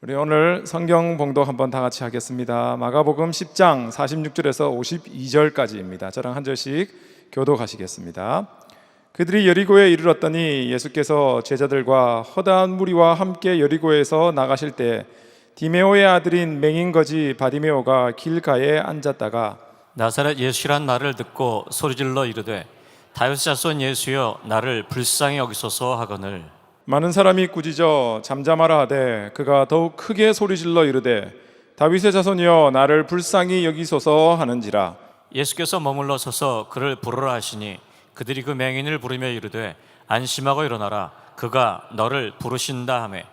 우리 오늘 성경 봉독 한번 다 같이 하겠습니다. 마가복음 10장 46절에서 52절까지입니다. 저랑 한 절씩 교독하시겠습니다. 그들이 여리고에 이르렀더니 예수께서 제자들과 허다한 무리와 함께 여리고에서 나가실 때 디메오의 아들인 맹인거지 바디메오가 길가에 앉았다가 나사렛 예수란 말을 듣고 소리질러 이르되 다윗 자손 예수여 나를 불쌍히 여기소서 하거늘 많은 사람이 꾸짖어 잠잠하라 하되 그가 더욱 크게 소리질러 이르되 다윗의 자손이여 나를 불쌍히 여기소서 하는지라. 예수께서 머물러 서서 그를 부르라 하시니 그들이 그 맹인을 부르며 이르되 안심하고 일어나라 그가 너를 부르신다 하매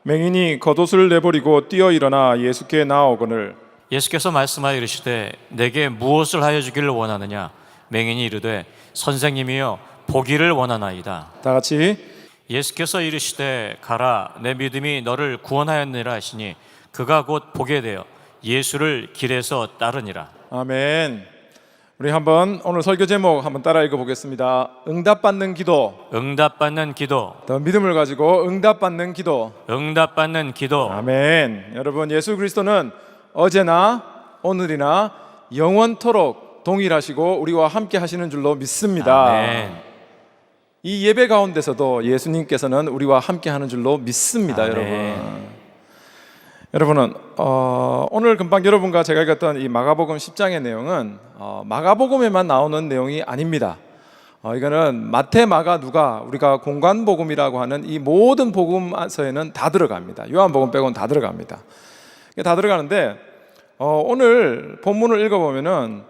맹인이 겉옷을 내버리고 뛰어 일어나 예수께 나아오거늘 예수께서 말씀하여 이르시되 내게 무엇을 하여 주기를 원하느냐. 맹인이 이르되 선생님이여 보기를 원하나이다. 다 같이 예수께서 이르시되 가라 내 믿음이 너를 구원하였느니라 하시니 그가 곧 보게 되어 예수를 길에서 따르니라. 아멘. 우리 한번 오늘 설교 제목 한번 따라 읽어보겠습니다. 응답받는 기도. 응답받는 기도. 더 믿음을 가지고 응답받는 기도. 응답받는 기도. 아멘. 여러분, 예수 그리스도는 어제나 오늘이나 영원토록 동일하시고 우리와 함께 하시는 줄로 믿습니다. 아멘. 이 예배 가운데서도 예수님께서는 우리와 함께 하는 줄로 믿습니다. 아멘. 여러분은 오늘 금방 여러분과 제가 읽었던 이 마가복음 10장의 내용은 마가복음에만 나오는 내용이 아닙니다. 이거는 마태, 마가, 누가 우리가 공관복음이라고 하는 이 모든 복음서에는 다 들어갑니다. 요한복음 빼고는 다 들어갑니다. 다 들어가는데 오늘 본문을 읽어보면은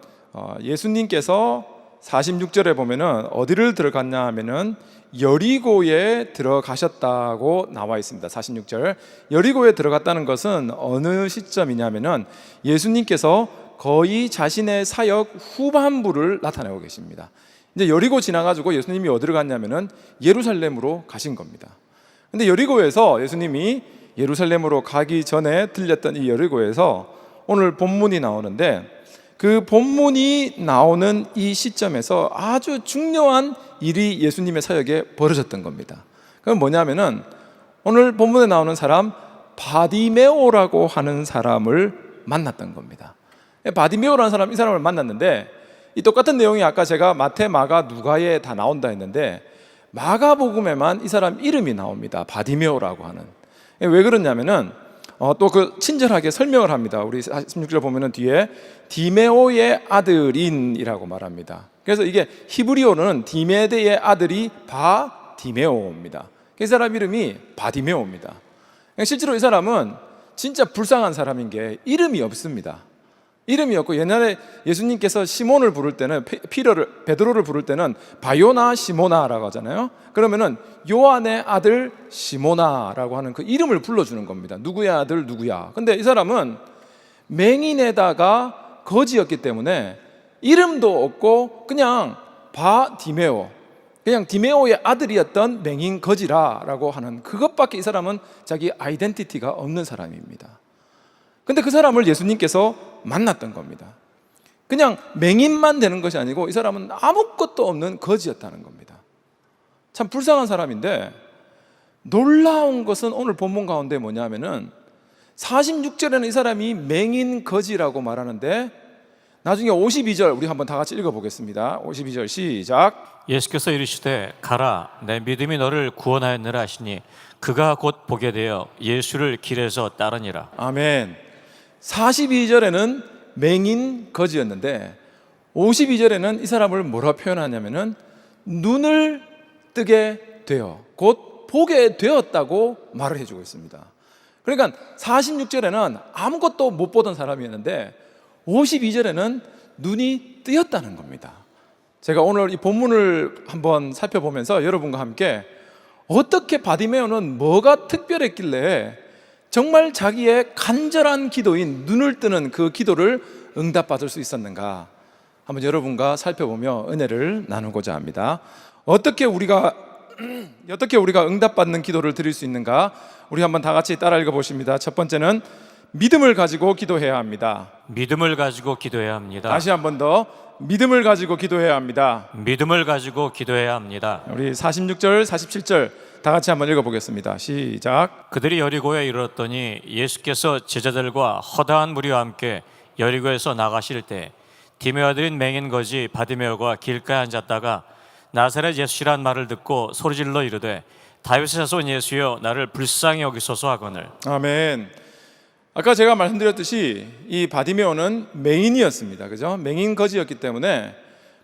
예수님께서 46절에 보면은 어디를 들어갔냐 하면은 여리고에 들어가셨다고 나와 있습니다. 46절. 여리고에 들어갔다는 것은 어느 시점이냐면은 예수님께서 거의 자신의 사역 후반부를 나타내고 계십니다. 이제 여리고 지나가지고 예수님이 어디로 갔냐면은 예루살렘으로 가신 겁니다. 근데 여리고에서 예수님이 예루살렘으로 가기 전에 들렸던 이 여리고에서 오늘 본문이 나오는데 그 본문이 나오는 이 시점에서 아주 중요한 일이 예수님의 사역에 벌어졌던 겁니다. 그건 뭐냐면은 오늘 본문에 나오는 사람 바디메오라고 하는 사람을 만났던 겁니다. 바디메오라는 사람, 이 사람을 만났는데 이 똑같은 내용이 아까 제가 마태, 마가, 누가에 다 나온다 했는데 마가복음에만 이 사람 이름이 나옵니다. 바디메오라고 하는. 왜 그러냐면은 또 그 친절하게 설명을 합니다. 우리 16절 보면은 뒤에 디메오의 아들인이라고 말합니다. 그래서 이게 히브리어는 디메데의 아들이 바디메오입니다. 이 사람 이름이 바디메오입니다. 실제로 이 사람은 진짜 불쌍한 사람인 게 이름이 없습니다. 이름이 없고 옛날에 예수님께서 시몬을 부를 때는 베드로를 부를 때는 바요나 시모나라고 하잖아요. 그러면은 요한의 아들 시모나라고 하는 그 이름을 불러주는 겁니다. 누구의 아들 누구야. 근데 이 사람은 맹인에다가 거지였기 때문에 이름도 없고 그냥 바디메오, 그냥 디메오의 아들이었던 맹인 거지라라고 하는 그것밖에 이 사람은 자기 아이덴티티가 없는 사람입니다. 근데 그 사람을 예수님께서 만났던 겁니다. 그냥 맹인만 되는 것이 아니고 이 사람은 아무것도 없는 거지였다는 겁니다. 참 불쌍한 사람인데 놀라운 것은 오늘 본문 가운데 뭐냐면은 46절에는 이 사람이 맹인 거지라고 말하는데 나중에 52절 우리 한번 다 같이 읽어보겠습니다. 52절 시작. 예수께서 이르시되 가라 내 믿음이 너를 구원하였느라 하시니 그가 곧 보게 되어 예수를 길에서 따르니라. 아멘. 42절에는 맹인 거지였는데 52절에는 이 사람을 뭐라 표현하냐면은 눈을 뜨게 되어 곧 보게 되었다고 말을 해주고 있습니다. 그러니까 46절에는 아무것도 못 보던 사람이었는데 52절에는 눈이 뜨였다는 겁니다. 제가 오늘 이 본문을 한번 살펴보면서 여러분과 함께 어떻게 바디메오는 뭐가 특별했길래 정말 자기의 간절한 기도인 눈을 뜨는 그 기도를 응답받을 수 있었는가 한번 여러분과 살펴보며 은혜를 나누고자 합니다. 어떻게 우리가 응답받는 기도를 드릴 수 있는가? 우리 한번 다 같이 따라 읽어보십니다. 첫 번째는 믿음을 가지고 기도해야 합니다. 믿음을 가지고 기도해야 합니다. 다시 한번 더 믿음을 가지고 기도해야 합니다. 믿음을 가지고 기도해야 합니다. 우리 46절, 47절 다 같이 한번 읽어보겠습니다. 시작. 그들이 여리고에 이르렀더니 예수께서 제자들과 허다한 무리와 함께 여리고에서 나가실 때 디메오 아들인 맹인 거지 바디메오가 길가에 앉았다가 나사렛 예수시란 말을 듣고 소리질러 이르되 다윗의 자손 예수여 나를 불쌍히 여기소서 하거늘. 아멘. 아까 제가 말씀드렸듯이 이 바디메오는 맹인이었습니다. 그죠? 맹인 거지였기 때문에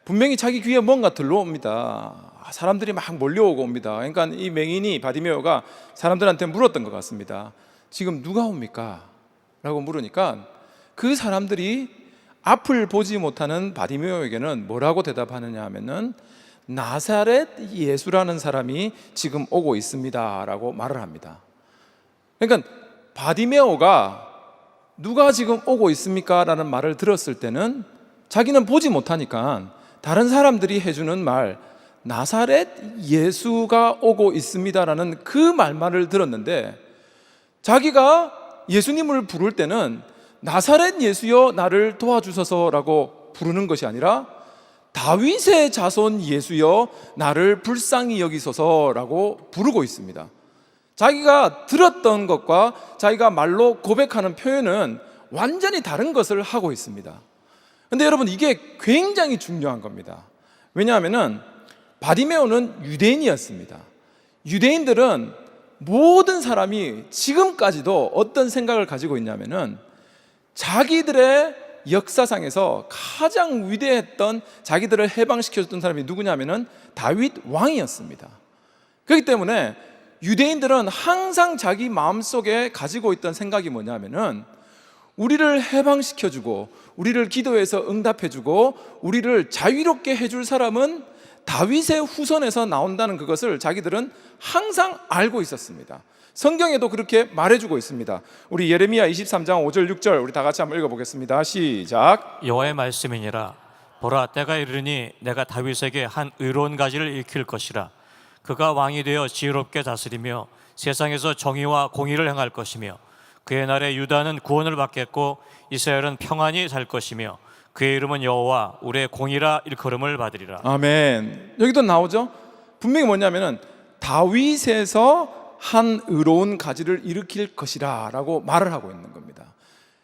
분명히 자기 귀에 뭔가 들러옵니다. 사람들이 막 몰려오고 옵니다. 그러니까 이 맹인이 바디메오가 사람들한테 물었던 것 같습니다. 지금 누가 옵니까? 라고 물으니까 그 사람들이 앞을 보지 못하는 바디메오에게는 뭐라고 대답하느냐 하면은 나사렛 예수라는 사람이 지금 오고 있습니다 라고 말을 합니다. 그러니까 바디메오가 누가 지금 오고 있습니까? 라는 말을 들었을 때는 자기는 보지 못하니까 다른 사람들이 해주는 말 나사렛 예수가 오고 있습니다 라는 그 말만을 들었는데 자기가 예수님을 부를 때는 나사렛 예수여 나를 도와주소서 라고 부르는 것이 아니라 다윗의 자손 예수여 나를 불쌍히 여기소서 라고 부르고 있습니다. 자기가 들었던 것과 자기가 말로 고백하는 표현은 완전히 다른 것을 하고 있습니다. 그런데 여러분 이게 굉장히 중요한 겁니다. 왜냐하면 바디메오는 유대인이었습니다. 유대인들은 모든 사람이 지금까지도 어떤 생각을 가지고 있냐면은 자기들의 역사상에서 가장 위대했던 자기들을 해방시켜줬던 사람이 누구냐면은 다윗 왕이었습니다. 그렇기 때문에 유대인들은 항상 자기 마음속에 가지고 있던 생각이 뭐냐면은 우리를 해방시켜주고 우리를 기도해서 응답해주고 우리를 자유롭게 해줄 사람은 다윗의 후손에서 나온다는 그것을 자기들은 항상 알고 있었습니다. 성경에도 그렇게 말해주고 있습니다. 우리 예레미야 23장 5절 6절 우리 다 같이 한번 읽어보겠습니다. 시작. 여호와의 말씀이니라. 보라 때가 이르니 내가 다윗에게 한 의로운 가지를 일으킬 것이라. 그가 왕이 되어 지혜롭게 다스리며 세상에서 정의와 공의를 행할 것이며 그의 날에 유다는 구원을 받겠고 이스라엘은 평안히 살 것이며 그의 이름은 여호와 우리의 공의라 일컬음을 받으리라. 아멘. 여기도 나오죠. 분명히 뭐냐면은 다윗에서 한 의로운 가지를 일으킬 것이라 라고 말을 하고 있는 겁니다.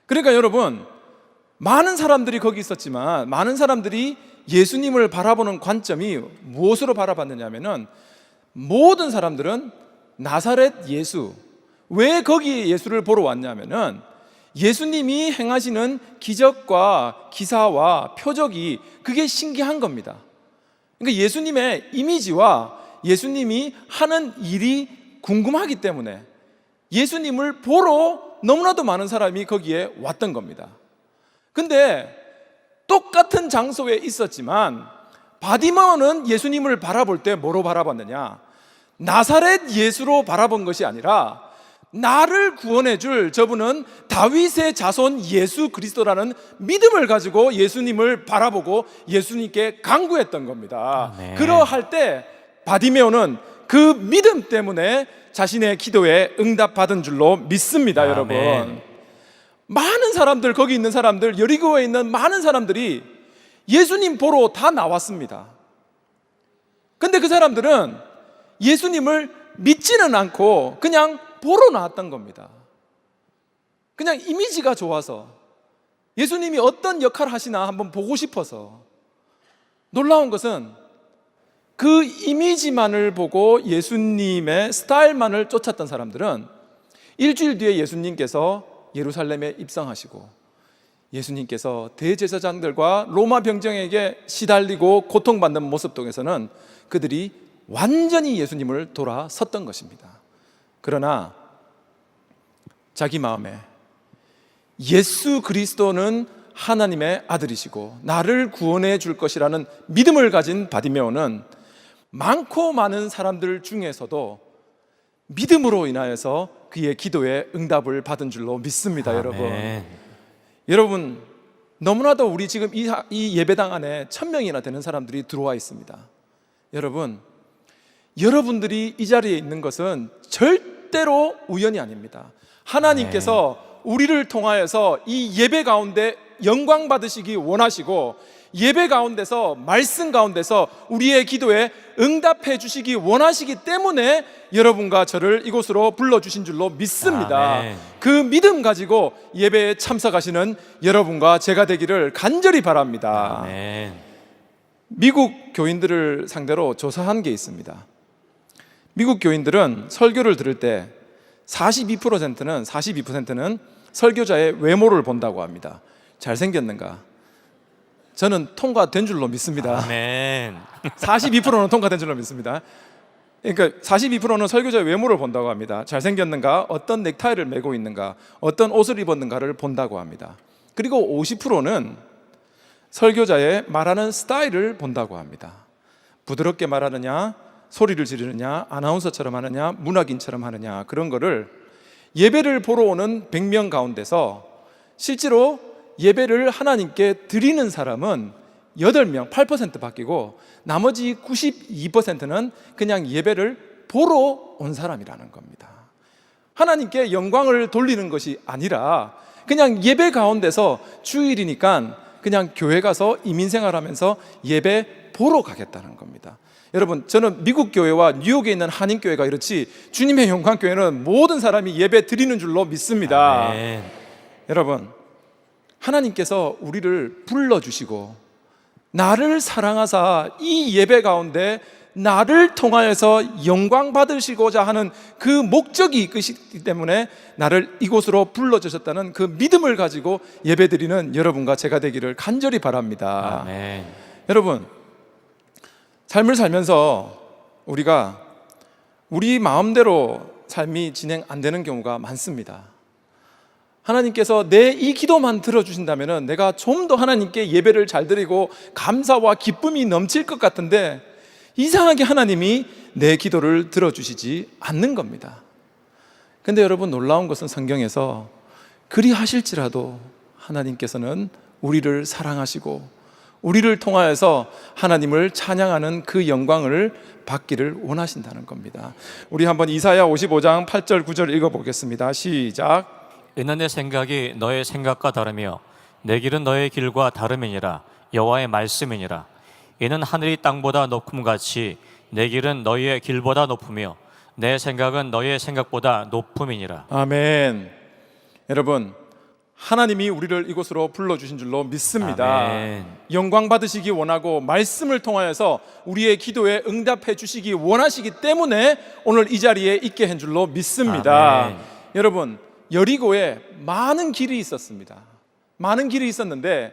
그러니까 여러분 많은 사람들이 거기 있었지만 많은 사람들이 예수님을 바라보는 관점이 무엇으로 바라봤느냐면은 모든 사람들은 나사렛 예수, 왜 거기 예수를 보러 왔냐면은 예수님이 행하시는 기적과 기사와 표적이 그게 신기한 겁니다. 그러니까 예수님의 이미지와 예수님이 하는 일이 궁금하기 때문에 예수님을 보러 너무나도 많은 사람이 거기에 왔던 겁니다. 근데 똑같은 장소에 있었지만 바디메오는 예수님을 바라볼 때 뭐로 바라봤느냐? 나사렛 예수로 바라본 것이 아니라 나를 구원해 줄 저분은 다윗의 자손 예수 그리스도라는 믿음을 가지고 예수님을 바라보고 예수님께 간구했던 겁니다. 아멘. 그러할 때 바디메오는 그 믿음 때문에 자신의 기도에 응답받은 줄로 믿습니다. 아멘. 여러분 많은 사람들 거기 있는 사람들 여리고에 있는 많은 사람들이 예수님 보러 다 나왔습니다. 근데 그 사람들은 예수님을 믿지는 않고 그냥 보러 나왔던 겁니다. 그냥 이미지가 좋아서 예수님이 어떤 역할을 하시나 한번 보고 싶어서. 놀라운 것은 그 이미지만을 보고 예수님의 스타일만을 쫓았던 사람들은 일주일 뒤에 예수님께서 예루살렘에 입성하시고 예수님께서 대제사장들과 로마 병정에게 시달리고 고통받는 모습 속에서는 그들이 완전히 예수님을 돌아섰던 것입니다. 그러나 자기 마음에 예수 그리스도는 하나님의 아들이시고 나를 구원해 줄 것이라는 믿음을 가진 바디메오는 많고 많은 사람들 중에서도 믿음으로 인하여서 그의 기도에 응답을 받은 줄로 믿습니다. 아멘. 여러분 너무나도 우리 지금 이 예배당 안에 1000명이나 되는 사람들이 들어와 있습니다. 여러분들이 이 자리에 있는 것은 절대로 우연이 아닙니다. 하나님께서 우리를 통하여서 이 예배 가운데 영광 받으시기 원하시고 예배 가운데서, 말씀 가운데서 우리의 기도에 응답해 주시기 원하시기 때문에 여러분과 저를 이곳으로 불러주신 줄로 믿습니다. 아멘. 그 믿음 가지고 예배에 참석하시는 여러분과 제가 되기를 간절히 바랍니다. 아멘. 미국 교인들을 상대로 조사한 게 있습니다. 미국 교인들은 설교를 들을 때 42%는 설교자의 외모를 본다고 합니다. 잘생겼는가? 저는 통과된 줄로 믿습니다. 아멘. 42%는 통과된 줄로 믿습니다. 그러니까 42%는 설교자의 외모를 본다고 합니다. 잘생겼는가? 어떤 넥타이를 메고 있는가? 어떤 옷을 입었는가를 본다고 합니다. 그리고 50%는 설교자의 말하는 스타일을 본다고 합니다. 부드럽게 말하느냐, 소리를 지르느냐, 아나운서처럼 하느냐, 문학인처럼 하느냐, 그런 거를 예배를 보러 오는 100명 가운데서 실제로 예배를 하나님께 드리는 사람은 8명, 8% 바뀌고 나머지 92%는 그냥 예배를 보러 온 사람이라는 겁니다. 하나님께 영광을 돌리는 것이 아니라 그냥 예배 가운데서 주일이니까 그냥 교회 가서 이민생활하면서 예배 보러 가겠다는 겁니다. 여러분, 저는 미국 교회와 뉴욕에 있는 한인교회가 이렇지 주님의 영광교회는 모든 사람이 예배 드리는 줄로 믿습니다. 아멘. 여러분, 하나님께서 우리를 불러주시고 나를 사랑하사 이 예배 가운데 나를 통하여서 영광 받으시고자 하는 그 목적이 있기 때문에 나를 이곳으로 불러주셨다는 그 믿음을 가지고 예배드리는 여러분과 제가 되기를 간절히 바랍니다. 아멘. 여러분, 삶을 살면서 우리가 우리 마음대로 삶이 진행 안 되는 경우가 많습니다. 하나님께서 내 이 기도만 들어주신다면 내가 좀 더 하나님께 예배를 잘 드리고 감사와 기쁨이 넘칠 것 같은데 이상하게 하나님이 내 기도를 들어주시지 않는 겁니다. 근데 여러분, 놀라운 것은 성경에서 그리 하실지라도 하나님께서는 우리를 사랑하시고 우리를 통하여서 하나님을 찬양하는 그 영광을 받기를 원하신다는 겁니다. 우리 한번 이사야 55장 8절 9절 읽어보겠습니다. 시작. 이는 내 생각이 너의 생각과 다르며 내 길은 너의 길과 다름이니라. 여호와의 말씀이니라. 이는 하늘이 땅보다 높음같이 내 길은 너희의 길보다 높으며 내 생각은 너희의 생각보다 높음이니라. 아멘. 여러분, 하나님이 우리를 이곳으로 불러주신 줄로 믿습니다. 아멘. 영광 받으시기 원하고 말씀을 통하여서 우리의 기도에 응답해 주시기 원하시기 때문에 오늘 이 자리에 있게 한 줄로 믿습니다. 아멘. 여러분, 여리고에 많은 길이 있었습니다. 많은 길이 있었는데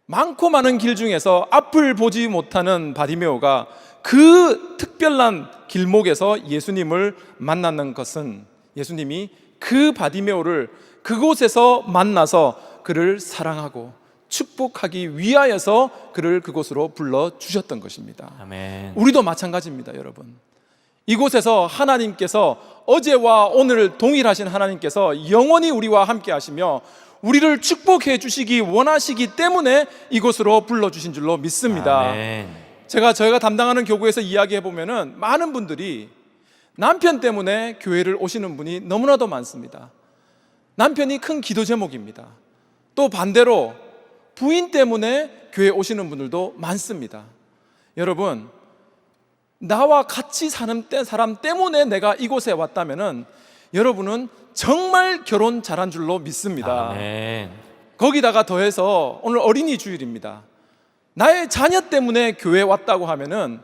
많고 많은 길 중에서 앞을 보지 못하는 바디메오가 그 특별한 길목에서 예수님을 만나는 것은 예수님이 그 바디메오를 그곳에서 만나서 그를 사랑하고 축복하기 위하여서 그를 그곳으로 불러주셨던 것입니다. 아멘. 우리도 마찬가지입니다, 여러분. 이곳에서 하나님께서 어제와 오늘 동일하신 하나님께서 영원히 우리와 함께 하시며 우리를 축복해 주시기 원하시기 때문에 이곳으로 불러주신 줄로 믿습니다. 아멘. 저희가 담당하는 교구에서 이야기해 보면은 많은 분들이 남편 때문에 교회를 오시는 분이 너무나도 많습니다. 남편이 큰 기도 제목입니다. 또 반대로 부인 때문에 교회 오시는 분들도 많습니다. 여러분, 나와 같이 사는 사람 때문에 내가 이곳에 왔다면은 여러분은 정말 결혼 잘한 줄로 믿습니다. 아멘. 거기다가 더해서 오늘 어린이 주일입니다. 나의 자녀 때문에 교회에 왔다고 하면은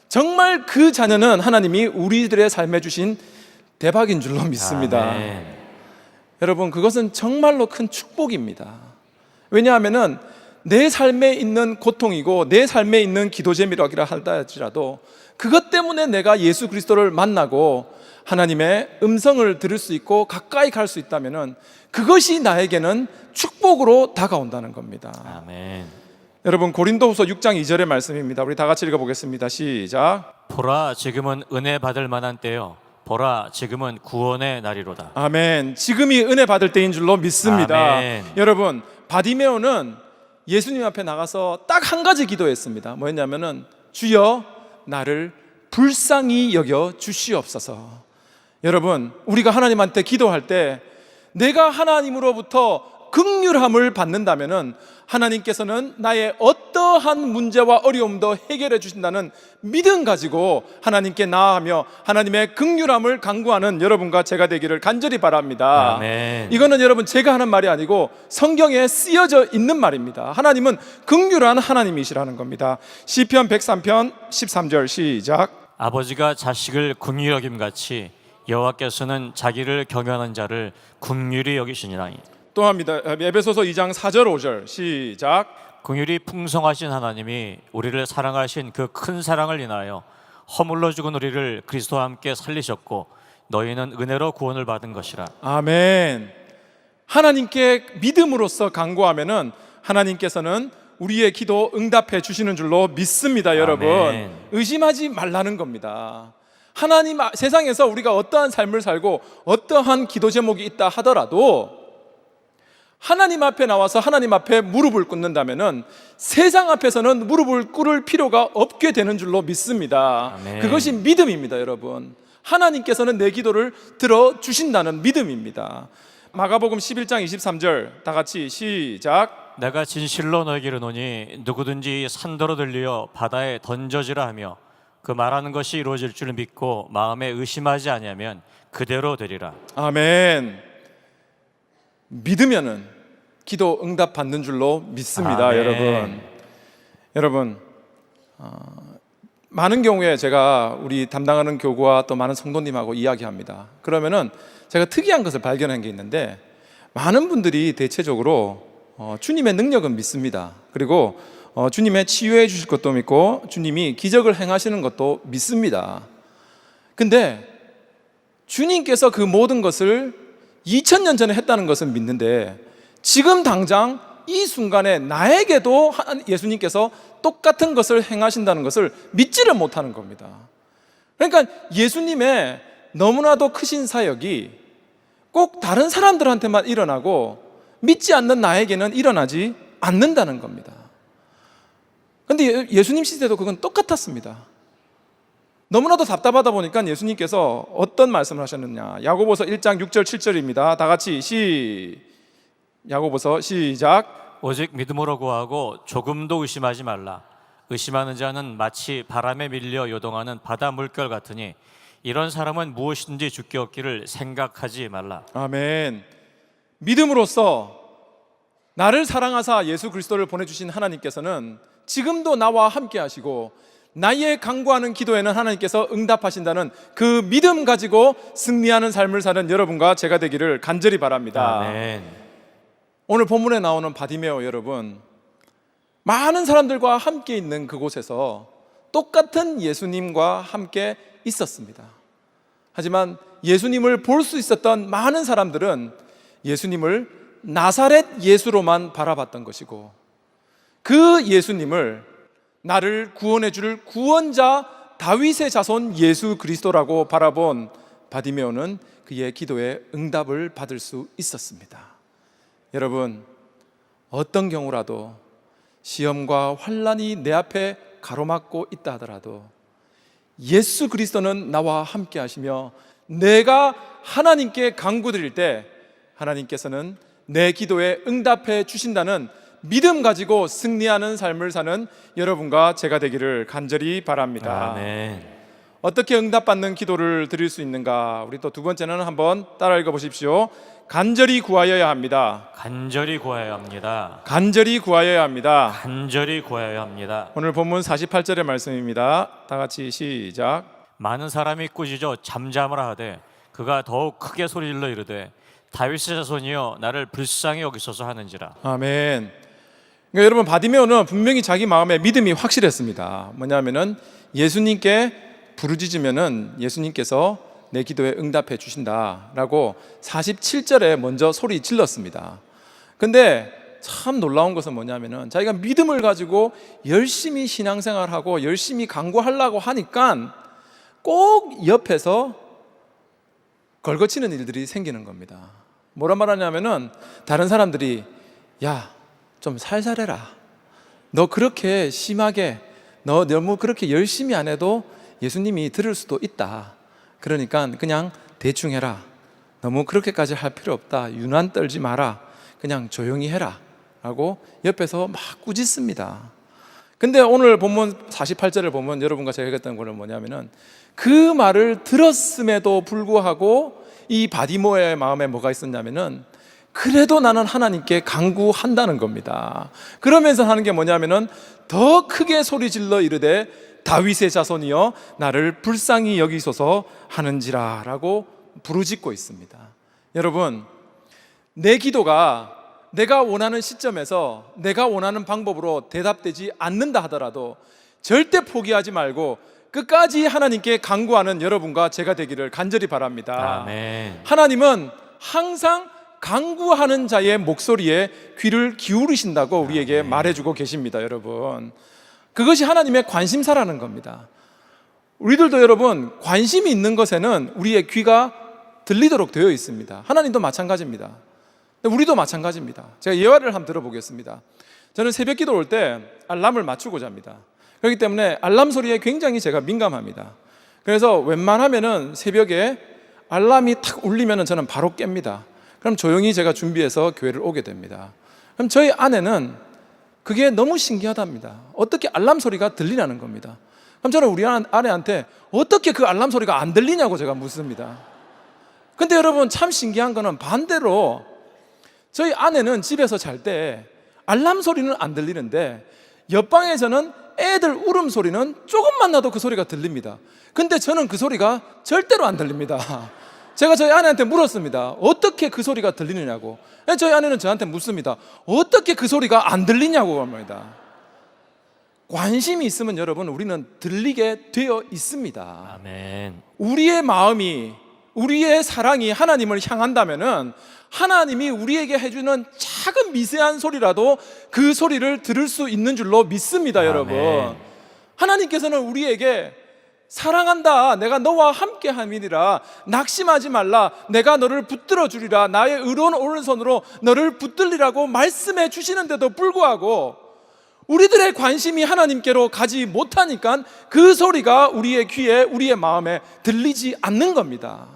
정말 그 자녀는 하나님이 우리들의 삶에 주신 대박인 줄로 믿습니다. 아멘. 여러분, 그것은 정말로 큰 축복입니다. 왜냐하면은 내 삶에 있는 고통이고 내 삶에 있는 기도 제목이라 할지라도 그것 때문에 내가 예수 그리스도를 만나고 하나님의 음성을 들을 수 있고 가까이 갈 수 있다면은 그것이 나에게는 축복으로 다가온다는 겁니다. 아멘. 여러분, 고린도후서 6장 2절의 말씀입니다. 우리 다 같이 읽어보겠습니다. 시작. 보라, 지금은 은혜 받을 만한 때요. 보라, 지금은 구원의 날이로다. 아멘. 지금이 은혜 받을 때인 줄로 믿습니다. 아멘. 여러분, 바디메오는 예수님 앞에 나가서 딱 한 가지 기도했습니다. 뭐였냐면은 주여 나를 불쌍히 여겨 주시옵소서. 여러분, 우리가 하나님한테 기도할 때 내가 하나님으로부터 긍휼함을 받는다면은 하나님께서는 나의 어떠한 문제와 어려움도 해결해 주신다는 믿음 가지고 하나님께 나아가며 하나님의 긍휼함을 간구하는 여러분과 제가 되기를 간절히 바랍니다. 아멘. 이거는 여러분 제가 하는 말이 아니고 성경에 쓰여져 있는 말입니다. 하나님은 긍휼한 하나님이시라는 겁니다. 시편 103편 13절 시작. 아버지가 자식을 긍휼히 여김 같이 여호와께서는 자기를 경외하는 자를 긍휼히 여기시니라니. 또 합니다. 에베소서 2장 4절 5절 시작. 긍휼이 풍성하신 하나님이 우리를 사랑하신 그 큰 사랑을 인하여 허물러 죽은 우리를 그리스도와 함께 살리셨고 너희는 은혜로 구원을 받은 것이라. 아멘. 하나님께 믿음으로써 간구하면은 하나님께서는 우리의 기도 응답해 주시는 줄로 믿습니다. 여러분, 아멘. 의심하지 말라는 겁니다. 하나님 세상에서 우리가 어떠한 삶을 살고 어떠한 기도 제목이 있다 하더라도 하나님 앞에 나와서 하나님 앞에 무릎을 꿇는다면은 세상 앞에서는 무릎을 꿇을 필요가 없게 되는 줄로 믿습니다. 아멘. 그것이 믿음입니다, 여러분. 하나님께서는 내 기도를 들어주신다는 믿음입니다. 마가복음 11장 23절 다 같이 시작. 내가 진실로 너에게 이르노니 누구든지 산더러 들려 바다에 던져지라 하며 그 말하는 것이 이루어질 줄 믿고 마음에 의심하지 아니하면 그대로 되리라. 아멘. 믿으면은 기도 응답 받는 줄로 믿습니다. 아멘. 여러분 많은 경우에 제가 우리 담당하는 교구와 또 많은 성도님하고 이야기합니다. 그러면은 제가 특이한 것을 발견한 게 있는데 많은 분들이 대체적으로 주님의 능력은 믿습니다. 그리고 주님의 치유해 주실 것도 믿고 주님이 기적을 행하시는 것도 믿습니다. 근데 주님께서 그 모든 것을 2000년 전에 했다는 것은 믿는데 지금 당장 이 순간에 나에게도 예수님께서 똑같은 것을 행하신다는 것을 믿지를 못하는 겁니다. 그러니까 예수님의 너무나도 크신 사역이 꼭 다른 사람들한테만 일어나고 믿지 않는 나에게는 일어나지 않는다는 겁니다. 그런데 예수님 시대도 그건 똑같았습니다. 너무나도 답답하다 보니까 예수님께서 어떤 말씀을 하셨느냐. 야고보서 1장 6절 7절입니다. 다 같이 야고보서 시작. 오직 믿음으로 구하고 조금도 의심하지 말라. 의심하는 자는 마치 바람에 밀려 요동하는 바다 물결 같으니 이런 사람은 무엇이든지 죽게 얻기를 생각하지 말라. 아멘. 믿음으로써 나를 사랑하사 예수 그리스도를 보내주신 하나님께서는 지금도 나와 함께 하시고 나의 간구하는 기도에는 하나님께서 응답하신다는 그 믿음 가지고 승리하는 삶을 사는 여러분과 제가 되기를 간절히 바랍니다. 아멘. 오늘 본문에 나오는 바디메오 여러분, 많은 사람들과 함께 있는 그곳에서 똑같은 예수님과 함께 있었습니다. 하지만 예수님을 볼 수 있었던 많은 사람들은 예수님을 나사렛 예수로만 바라봤던 것이고 그 예수님을 나를 구원해 줄 구원자 다윗의 자손 예수 그리스도라고 바라본 바디메오는 그의 기도에 응답을 받을 수 있었습니다. 여러분, 어떤 경우라도 시험과 환난이 내 앞에 가로막고 있다 하더라도 예수 그리스도는 나와 함께 하시며 내가 하나님께 간구드릴 때 하나님께서는 내 기도에 응답해 주신다는 믿음 가지고 승리하는 삶을 사는 여러분과 제가 되기를 간절히 바랍니다. 아멘. 어떻게 응답받는 기도를 드릴 수 있는가? 우리 또 두 번째는 한번 따라 읽어보십시오. 간절히 구하여야 합니다. 간절히 구하여야 합니다. 간절히 구하여야 합니다. 간절히 구하여야 합니다. 오늘 본문 48절의 말씀입니다. 다 같이 시작. 많은 사람이 꾸짖어 잠잠을 하되 그가 더욱 크게 소리질러 이르되 다윗의 자손이여 나를 불쌍히 여기소서 하는지라. 아멘. 그러니까 여러분, 바디메오는 분명히 자기 마음에 믿음이 확실했습니다. 뭐냐면은 예수님께 부르짖으면은 예수님께서 내 기도에 응답해 주신다라고 47절에 먼저 소리 질렀습니다. 근데 참 놀라운 것은 뭐냐면은 자기가 믿음을 가지고 열심히 신앙생활하고 열심히 간구하려고 하니까 꼭 옆에서 걸거치는 일들이 생기는 겁니다. 뭐라 말하냐면은 다른 사람들이 야, 좀 살살해라. 너 그렇게 심하게, 너 너무 그렇게 열심히 안 해도 예수님이 들을 수도 있다. 그러니까 그냥 대충 해라. 너무 그렇게까지 할 필요 없다. 유난 떨지 마라. 그냥 조용히 해라 라고 옆에서 막 꾸짖습니다. 근데 오늘 본문 48절을 보면 여러분과 제가 읽었던 거는 뭐냐면은 그 말을 들었음에도 불구하고 이 바디모의 마음에 뭐가 있었냐면은 그래도 나는 하나님께 간구한다는 겁니다. 그러면서 하는 게 뭐냐면은 더 크게 소리질러 이르되 다윗의 자손이여 나를 불쌍히 여기소서 하는지라 라고 부르짖고 있습니다. 여러분, 내 기도가 내가 원하는 시점에서 내가 원하는 방법으로 대답되지 않는다 하더라도 절대 포기하지 말고 끝까지 하나님께 간구하는 여러분과 제가 되기를 간절히 바랍니다. 아멘. 하나님은 항상 간구하는 자의 목소리에 귀를 기울이신다고 우리에게 말해주고 계십니다. 여러분, 그것이 하나님의 관심사라는 겁니다. 우리들도 여러분 관심이 있는 것에는 우리의 귀가 들리도록 되어 있습니다. 하나님도 마찬가지입니다. 우리도 마찬가지입니다. 제가 예화를 한번 들어보겠습니다. 저는 새벽 기도 올 때 알람을 맞추고 잡니다. 그렇기 때문에 알람 소리에 굉장히 제가 민감합니다. 그래서 웬만하면은 새벽에 알람이 탁 울리면은 저는 바로 깹니다. 그럼 조용히 제가 준비해서 교회를 오게 됩니다. 그럼 저희 아내는 그게 너무 신기하답니다. 어떻게 알람 소리가 들리냐는 겁니다. 그럼 저는 우리 아내한테 어떻게 그 알람 소리가 안 들리냐고 제가 묻습니다. 근데 여러분 참 신기한 거는 반대로 저희 아내는 집에서 잘 때 알람 소리는 안 들리는데 옆방에서는 애들 울음소리는 조금만 나도 그 소리가 들립니다. 근데 저는 그 소리가 절대로 안 들립니다. 제가 저희 아내한테 물었습니다. 어떻게 그 소리가 들리느냐고. 저희 아내는 저한테 묻습니다. 어떻게 그 소리가 안 들리냐고 합니다. 관심이 있으면 여러분 우리는 들리게 되어 있습니다. 아멘. 우리의 마음이, 우리의 사랑이 하나님을 향한다면은 하나님이 우리에게 해주는 작은 미세한 소리라도 그 소리를 들을 수 있는 줄로 믿습니다. 아멘. 여러분, 하나님께서는 우리에게 사랑한다, 내가 너와 함께 함이니라, 낙심하지 말라, 내가 너를 붙들어 주리라, 나의 의로운 오른손으로 너를 붙들리라고 말씀해 주시는데도 불구하고 우리들의 관심이 하나님께로 가지 못하니까 그 소리가 우리의 귀에, 우리의 마음에 들리지 않는 겁니다.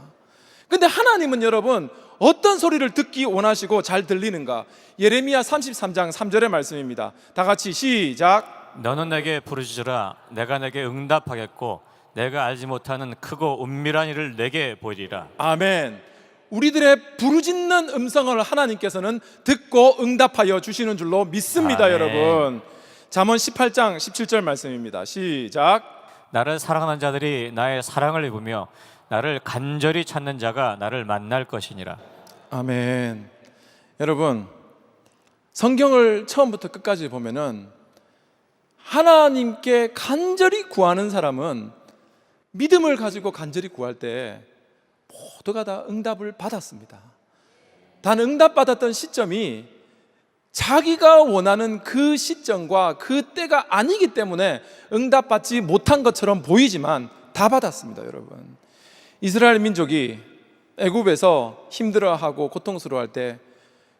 근데 하나님은 여러분 어떤 소리를 듣기 원하시고 잘 들리는가? 예레미야 33장 3절의 말씀입니다. 다 같이 시작. 너는 내게 부르짖으라 내가 내게 응답하겠고 내가 알지 못하는 크고 은밀한 일을 내게 보이리라. 아멘. 우리들의 부르짖는 음성을 하나님께서는 듣고 응답하여 주시는 줄로 믿습니다. 아멘. 여러분, 잠언 18장 17절 말씀입니다. 시작. 나를 사랑하는 자들이 나의 사랑을 입으며 나를 간절히 찾는 자가 나를 만날 것이니라. 아멘. 여러분, 성경을 처음부터 끝까지 보면은 하나님께 간절히 구하는 사람은 믿음을 가지고 간절히 구할 때 모두가 다 응답을 받았습니다. 단 응답받았던 시점이 자기가 원하는 그 시점과 그 때가 아니기 때문에 응답받지 못한 것처럼 보이지만 다 받았습니다. 여러분, 이스라엘 민족이 애굽에서 힘들어하고 고통스러워할 때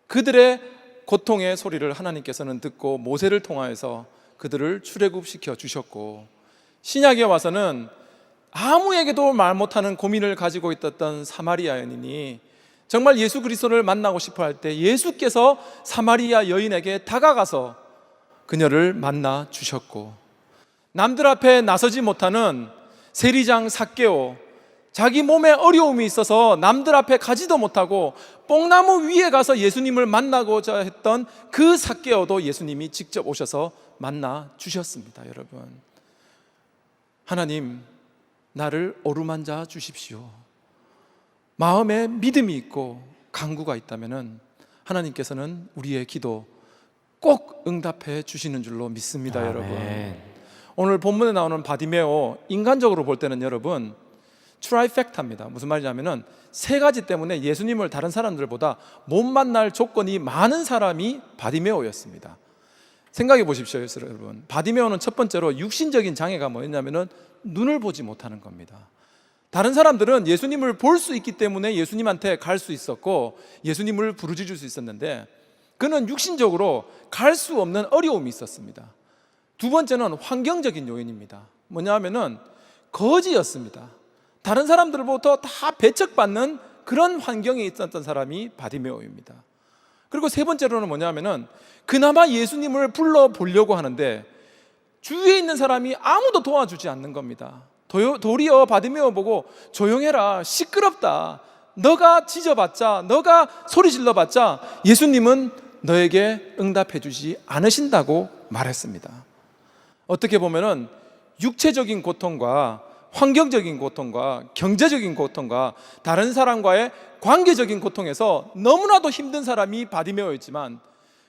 그들의 고통의 소리를 하나님께서는 듣고 모세를 통하여서 그들을 출애굽시켜 주셨고, 신약에 와서는 아무에게도 말 못하는 고민을 가지고 있었던 사마리아 여인이 정말 예수 그리스도를 만나고 싶어 할 때 예수께서 사마리아 여인에게 다가가서 그녀를 만나 주셨고, 남들 앞에 나서지 못하는 세리장 삭개오, 자기 몸에 어려움이 있어서 남들 앞에 가지도 못하고 뽕나무 위에 가서 예수님을 만나고자 했던 그 삭개오도 예수님이 직접 오셔서 만나 주셨습니다. 여러분, 하나님 나를 어루만져 주십시오. 마음에 믿음이 있고 간구가 있다면은 하나님께서는 우리의 기도 꼭 응답해 주시는 줄로 믿습니다. 아멘. 여러분, 오늘 본문에 나오는 바디메오, 인간적으로 볼 때는 여러분 트라이팩타입니다. 무슨 말이냐면은 세 가지 때문에 예수님을 다른 사람들보다 못 만날 조건이 많은 사람이 바디메오였습니다. 생각해 보십시오. 여러분, 바디메오는 첫 번째로 육신적인 장애가 뭐였냐면은 눈을 보지 못하는 겁니다. 다른 사람들은 예수님을 볼 수 있기 때문에 예수님한테 갈 수 있었고 예수님을 부르짖을 수 있었는데 그는 육신적으로 갈 수 없는 어려움이 있었습니다. 두 번째는 환경적인 요인입니다. 뭐냐면은 거지였습니다. 다른 사람들로부터 다 배척받는 그런 환경에 있었던 사람이 바디메오입니다. 그리고 세 번째로는 뭐냐면은 그나마 예수님을 불러보려고 하는데 주위에 있는 사람이 아무도 도와주지 않는 겁니다. 도리어 바디메오 보고 조용해라, 시끄럽다, 너가 짖어봤자, 너가 소리 질러봤자 예수님은 너에게 응답해 주지 않으신다고 말했습니다. 어떻게 보면은 육체적인 고통과 환경적인 고통과 경제적인 고통과 다른 사람과의 관계적인 고통에서 너무나도 힘든 사람이 바디메오였지만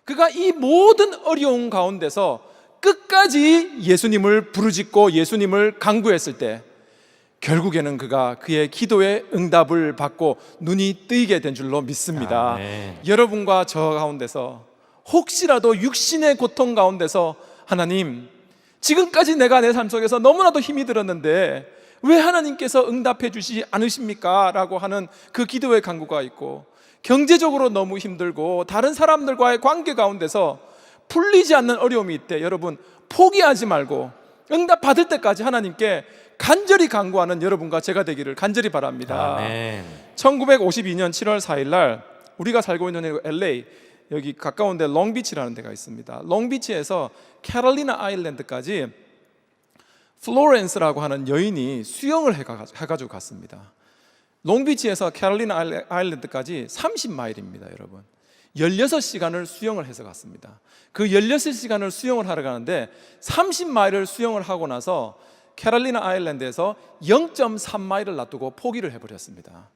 그가 이 모든 어려움 가운데서 끝까지 예수님을 부르짖고 예수님을 간구했을 때 결국에는 그가 그의 기도의 응답을 받고 눈이 뜨이게 된 줄로 믿습니다. 아멘. 여러분과 저 가운데서 혹시라도 육신의 고통 가운데서 하나님, 지금까지 내가 내 삶 속에서 너무나도 힘이 들었는데 왜 하나님께서 응답해 주시지 않으십니까? 라고 하는 그 기도의 간구가 있고, 경제적으로 너무 힘들고 다른 사람들과의 관계 가운데서 풀리지 않는 어려움이 있대. 여러분, 포기하지 말고 응답 받을 때까지 하나님께 간절히 간구하는 여러분과 제가 되기를 간절히 바랍니다. 아멘. 1952년 7월 4일 날 우리가 살고 있는 LA, 여기 가까운 데 롱비치라는 데가 있습니다. 롱비치에서 캐롤리나 아일랜드까지 플로렌스라고 하는 여인이 수영을 해가지고 갔습니다. 롱비치에서 캐롤리나 아일랜드까지 30마일입니다. 여러분, 16시간을 수영을 해서 갔습니다. 그 16시간을 수영을 하러 가는데 30마일을 수영을 하고 나서 캐롤리나 아일랜드에서 0.3마일을 놔두고 포기를 해버렸습니다.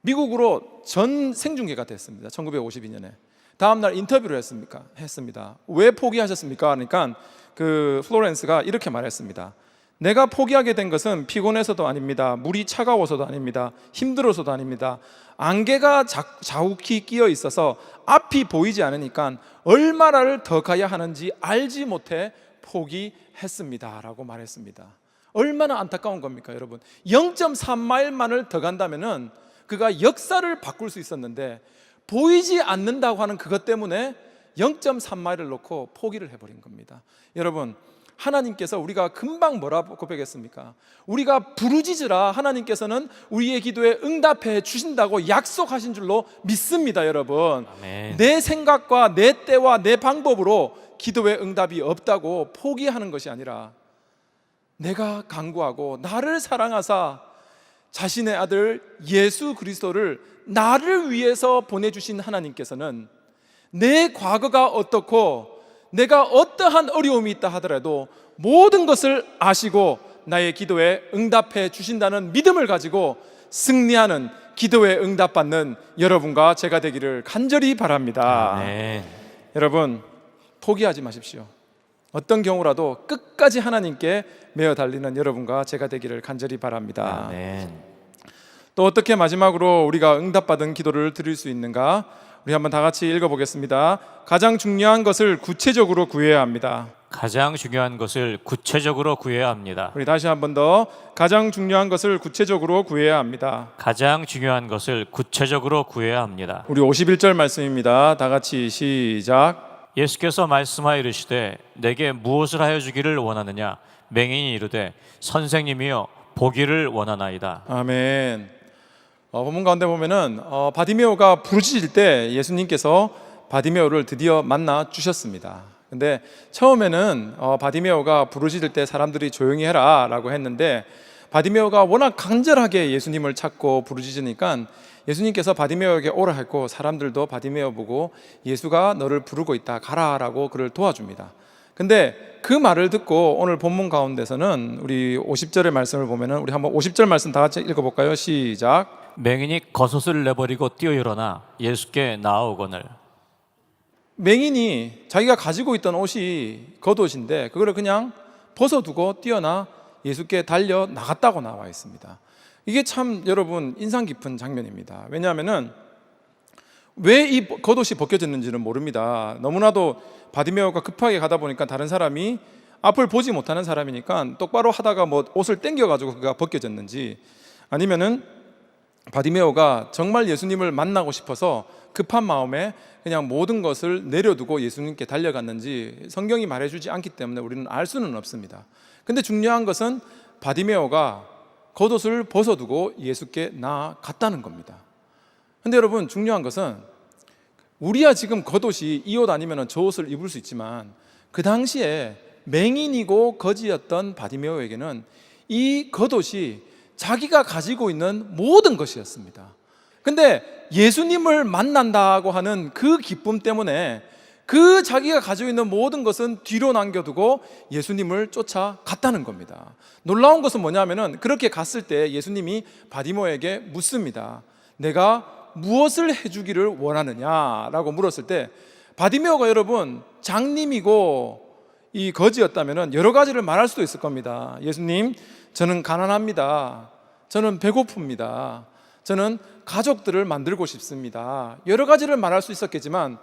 미국으로 전 생중계가 됐습니다. 1952년에. 다음날 인터뷰를 했습니다. 왜 포기하셨습니까? 그러니까 그 플로렌스가 이렇게 말했습니다. 내가 포기하게 된 것은 피곤해서도 아닙니다. 물이 차가워서도 아닙니다. 힘들어서도 아닙니다. 안개가 자욱히 끼어 있어서 앞이 보이지 않으니까 얼마나를 더 가야 하는지 알지 못해 포기했습니다 라고 말했습니다. 얼마나 안타까운 겁니까, 여러분? 0.3마일만을 더 간다면은 그가 역사를 바꿀 수 있었는데 보이지 않는다고 하는 그것 때문에 0.3마일을 놓고 포기를 해버린 겁니다. 여러분, 하나님께서 우리가 금방 뭐라고 고백했습니까? 우리가 부르짖으라 하나님께서는 우리의 기도에 응답해 주신다고 약속하신 줄로 믿습니다. 여러분, 아멘. 내 생각과 내 때와 내 방법으로 기도에 응답이 없다고 포기하는 것이 아니라 내가 간구하고 나를 사랑하사 자신의 아들 예수 그리스도를 나를 위해서 보내주신 하나님께서는 내 과거가 어떻고 내가 어떠한 어려움이 있다 하더라도 모든 것을 아시고 나의 기도에 응답해 주신다는 믿음을 가지고 승리하는, 기도에 응답받는 여러분과 제가 되기를 간절히 바랍니다. 아멘. 여러분, 포기하지 마십시오. 어떤 경우라도 끝까지 하나님께 매어 달리는 여러분과 제가 되기를 간절히 바랍니다. 아멘. 또 어떻게 마지막으로 우리가 응답받은 기도를 드릴 수 있는가? 우리 한번 다 같이 읽어보겠습니다. 가장 중요한 것을 구체적으로 구해야 합니다. 가장 중요한 것을 구체적으로 구해야 합니다. 우리 다시 한번 더, 가장 중요한 것을 구체적으로 구해야 합니다. 가장 중요한 것을 구체적으로 구해야 합니다. 우리 51절 말씀입니다. 다 같이 시작. 예수께서 말씀하여 이르시되 내게 무엇을 하여 주기를 원하느냐? 맹인이 이르되 선생님이여 보기를 원하나이다. 아멘. 본문 가운데 보면은 바디메오가 부르짖을 때 예수님께서 바디메오를 드디어 만나 주셨습니다. 근데 처음에는 바디메오가 부르짖을 때 사람들이 조용히 해라 라고 했는데 바디메오가 워낙 간절하게 예수님을 찾고 부르짖으니까 예수님께서 바디메오에게 오라 했고 사람들도 바디메오 보고 예수가 너를 부르고 있다, 가라 라고 그를 도와줍니다. 근데 그 말을 듣고 오늘 본문 가운데서는 우리 50절의 말씀을 보면은 우리 한번 50절 말씀 다 같이 읽어볼까요? 시작. 맹인이 겉옷을 내버리고 뛰어 일어나 예수께 나아오거늘. 맹인이 자기가 가지고 있던 옷이 겉옷인데 그거를 그냥 벗어두고 뛰어나 예수께 달려 나갔다고 나와 있습니다. 이게 참 여러분 인상 깊은 장면입니다. 왜냐하면은 왜 이 겉옷이 벗겨졌는지는 모릅니다. 너무나도 바디메오가 급하게 가다 보니까 다른 사람이 앞을 보지 못하는 사람이니까 똑바로 하다가 뭐 옷을 당겨가지고 그가 벗겨졌는지, 아니면은 바디메오가 정말 예수님을 만나고 싶어서 급한 마음에 그냥 모든 것을 내려두고 예수님께 달려갔는지 성경이 말해주지 않기 때문에 우리는 알 수는 없습니다. 근데 중요한 것은 바디메오가 겉옷을 벗어두고 예수께 나아갔다는 겁니다. 근데 여러분, 중요한 것은 우리야 지금 겉옷이 이 옷 아니면 저 옷을 입을 수 있지만 그 당시에 맹인이고 거지였던 바디메오에게는 이 겉옷이 자기가 가지고 있는 모든 것이었습니다. 근데 예수님을 만난다고 하는 그 기쁨 때문에 그 자기가 가지고 있는 모든 것은 뒤로 남겨두고 예수님을 쫓아갔다는 겁니다. 놀라운 것은 뭐냐면은 그렇게 갔을 때 예수님이 바디메오에게 묻습니다. 내가 무엇을 해주기를 원하느냐라고 물었을 때 바디메오가 여러분 장님이고 이 거지였다면 여러 가지를 말할 수도 있을 겁니다. 예수님, 저는 가난합니다. 저는 배고픕니다. 저는 가족들을 만들고 싶습니다. 여러 가지를 말할 수 있었겠지만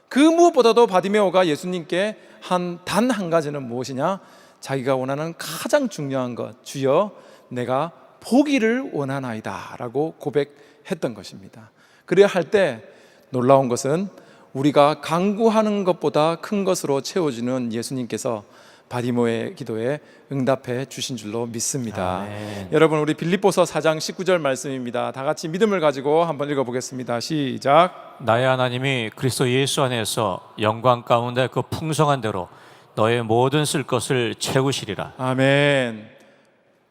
그 무엇보다도 바디메오가 예수님께 단 한 가지는 무엇이냐? 자기가 원하는 가장 중요한 것, 주여 내가 보기를 원하나이다 라고 고백했던 것입니다. 그래야 할 때 놀라운 것은 우리가 간구하는 것보다 큰 것으로 채워주는 예수님께서 바디메오의 기도에 응답해 주신 줄로 믿습니다. 아멘. 여러분, 우리 빌립보서 4장 19절 말씀입니다. 다 같이 믿음을 가지고 한번 읽어보겠습니다. 시작. 나의 하나님이 그리스도 예수 안에서 영광 가운데 그 풍성한 대로 너의 모든 쓸 것을 채우시리라. 아멘.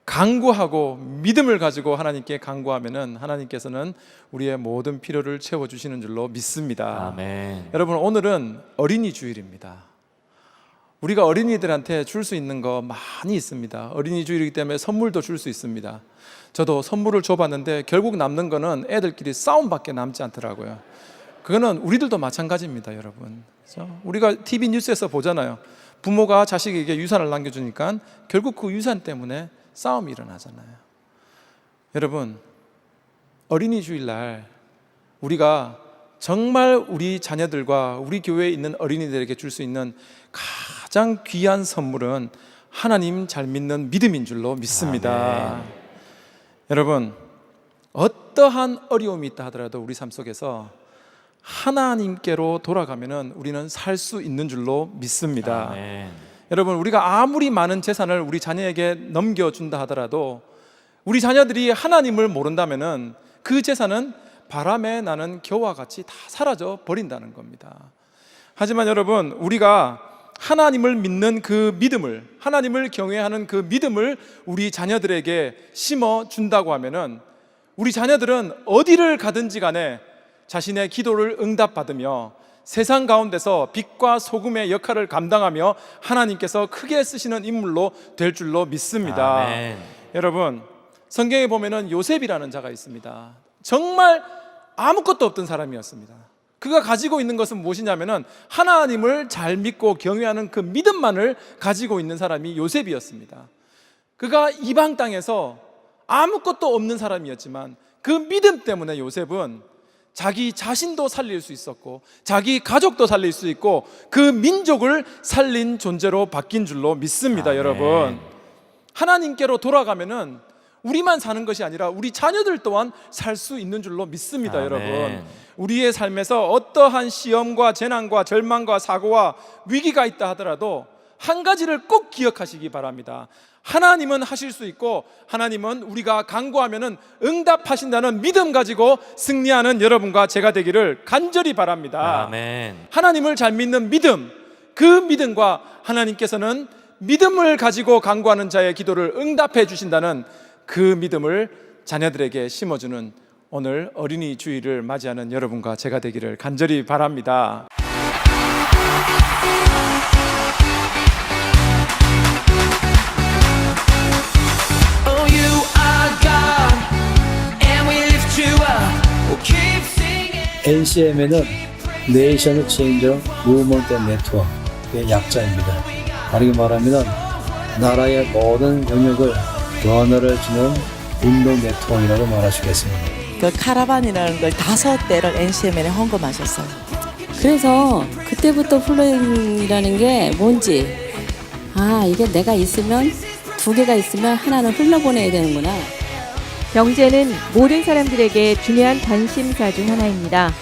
간구하고 믿음을 가지고 하나님께 간구하면은 하나님께서는 우리의 모든 필요를 채워주시는 줄로 믿습니다. 아멘. 여러분, 오늘은 어린이 주일입니다. 우리가 어린이들한테 줄 수 있는 거 많이 있습니다. 어린이 주일이기 때문에 선물도 줄 수 있습니다. 저도 선물을 줘봤는데 결국 남는 거는 애들끼리 싸움밖에 남지 않더라고요. 그거는 우리들도 마찬가지입니다, 여러분. 그렇죠? 우리가 TV 뉴스에서 보잖아요. 부모가 자식에게 유산을 남겨주니까 결국 그 유산 때문에 싸움이 일어나잖아요. 여러분, 어린이 주일날 우리가 정말 우리 자녀들과 우리 교회에 있는 어린이들에게 줄 수 있는 가장 귀한 선물은 하나님 잘 믿는 믿음인 줄로 믿습니다. 아멘. 여러분, 어떠한 어려움이 있다 하더라도 우리 삶 속에서 하나님께로 돌아가면은 우리는 살 수 있는 줄로 믿습니다. 아멘. 여러분, 우리가 아무리 많은 재산을 우리 자녀에게 넘겨준다 하더라도 우리 자녀들이 하나님을 모른다면은 그 재산은 바람에 나는 겨와 같이 다 사라져 버린다는 겁니다. 하지만 여러분, 우리가 하나님을 믿는 그 믿음을, 하나님을 경외하는 그 믿음을 우리 자녀들에게 심어준다고 하면은 우리 자녀들은 어디를 가든지 간에 자신의 기도를 응답받으며 세상 가운데서 빛과 소금의 역할을 감당하며 하나님께서 크게 쓰시는 인물로 될 줄로 믿습니다. 아멘. 여러분, 성경에 보면은 요셉이라는 자가 있습니다. 정말 아무것도 없던 사람이었습니다. 그가 가지고 있는 것은 무엇이냐면은 하나님을 잘 믿고 경외하는 그 믿음만을 가지고 있는 사람이 요셉이었습니다. 그가 이방 땅에서 아무것도 없는 사람이었지만 그 믿음 때문에 요셉은 자기 자신도 살릴 수 있었고 자기 가족도 살릴 수 있고 그 민족을 살린 존재로 바뀐 줄로 믿습니다. 아멘. 여러분, 하나님께로 돌아가면은 우리만 사는 것이 아니라 우리 자녀들 또한 살 수 있는 줄로 믿습니다. 아멘. 여러분, 우리의 삶에서 어떠한 시험과 재난과 절망과 사고와 위기가 있다 하더라도 한 가지를 꼭 기억하시기 바랍니다. 하나님은 하실 수 있고 하나님은 우리가 간구하면은 응답하신다는 믿음 가지고 승리하는 여러분과 제가 되기를 간절히 바랍니다. 아멘. 하나님을 잘 믿는 믿음, 그 믿음과 하나님께서는 믿음을 가지고 간구하는 자의 기도를 응답해 주신다는 그 믿음을 자녀들에게 심어주는 오늘 어린이 주일을 맞이하는 여러분과 제가 되기를 간절히 바랍니다. NCM에는 네이션 체인저 무브먼트 네트워크의 약자입니다. 다르게 말하면 나라의 모든 영역을 변화를 주는 운동 네트워크라고 말할 수 있겠습니다. 그 카라반이라는 걸 5대를 NCM에 헌금하셨어요. 그래서 그때부터 플로잉이라는 게 뭔지, 이게 내가 있으면 2개가 있으면 하나는 흘러보내야 되는구나. 경제는 모든 사람들에게 중요한 관심사 중 하나입니다.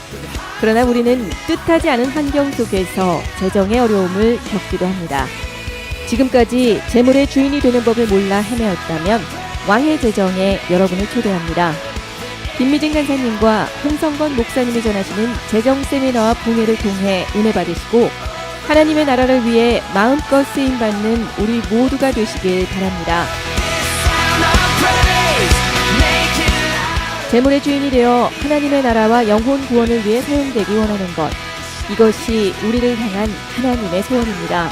그러나 우리는 뜻하지 않은 환경 속에서 재정의 어려움을 겪기도 합니다. 지금까지 재물의 주인이 되는 법을 몰라 헤매었다면 왕의 재정에 여러분을 초대합니다. 김미진 간사님과 홍성건 목사님이 전하시는 재정 세미나와 봉회를 통해 은혜 받으시고 하나님의 나라를 위해 마음껏 쓰임받는 우리 모두가 되시길 바랍니다. 재물의 주인이 되어 하나님의 나라와 영혼 구원을 위해 사용되기 원하는 것, 이것이 우리를 향한 하나님의 소원입니다.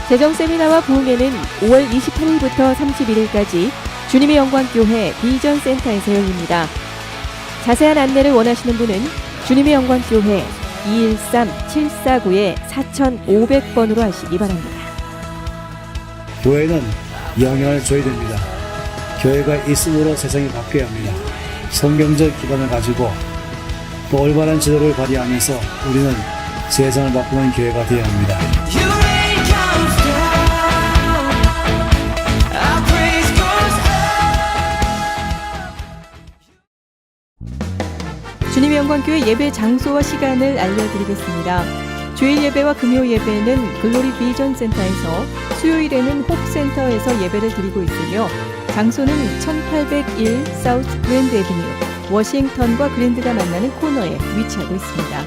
재정 세미나와 부흥회는 5월 28일부터 31일까지 주님의 영광교회 비전센터에서 열립니다. 자세한 안내를 원하시는 분은 주님의 영광교회 213-749-4500번으로 하시기 바랍니다. 교회는 영향을 줘야 됩니다. 교회가 있음으로 세상이 바뀌어야 합니다. 성경적 기반을 가지고 또 올바른 지도를 발휘하면서 우리는 세상을 바꾸는 교회가 되어야 합니다. 주님의 영광교회 예배 장소와 시간을 알려드리겠습니다. 주일 예배와 금요 예배는 글로리 비전 센터에서, 수요일에는 홉센터에서 예배를 드리고 있으며 장소는 1801 사우스 그랜드 애비뉴, 워싱턴과 그랜드가 만나는 코너에 위치하고 있습니다.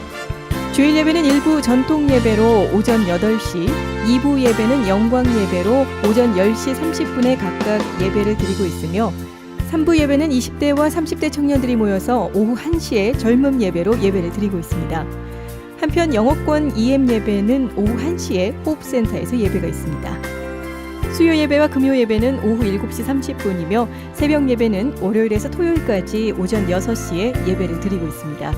주일 예배는 일부 전통 예배로 오전 8시, 2부 예배는 영광 예배로 오전 10시 30분에 각각 예배를 드리고 있으며 3부 예배는 20대와 30대 청년들이 모여서 오후 1시에 젊음 예배로 예배를 드리고 있습니다. 한편 영어권 EM 예배는 오후 1시에 호흡센터에서 예배가 있습니다. 수요 예배와 금요 예배는 오후 7시 30분이며 새벽 예배는 월요일에서 토요일까지 오전 6시에 예배를 드리고 있습니다.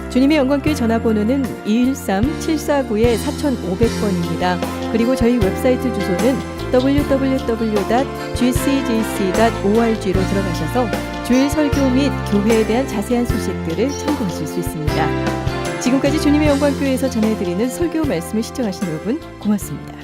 주님의 영광교회 전화번호는 213-749-4500번입니다. 그리고 저희 웹사이트 주소는 www.gcjc.org로 들어가셔서 주일 설교 및 교회에 대한 자세한 소식들을 참고하실 수 있습니다. 지금까지 주님의 영광교회에서 전해드리는 설교 말씀을 시청하신 여러분 고맙습니다.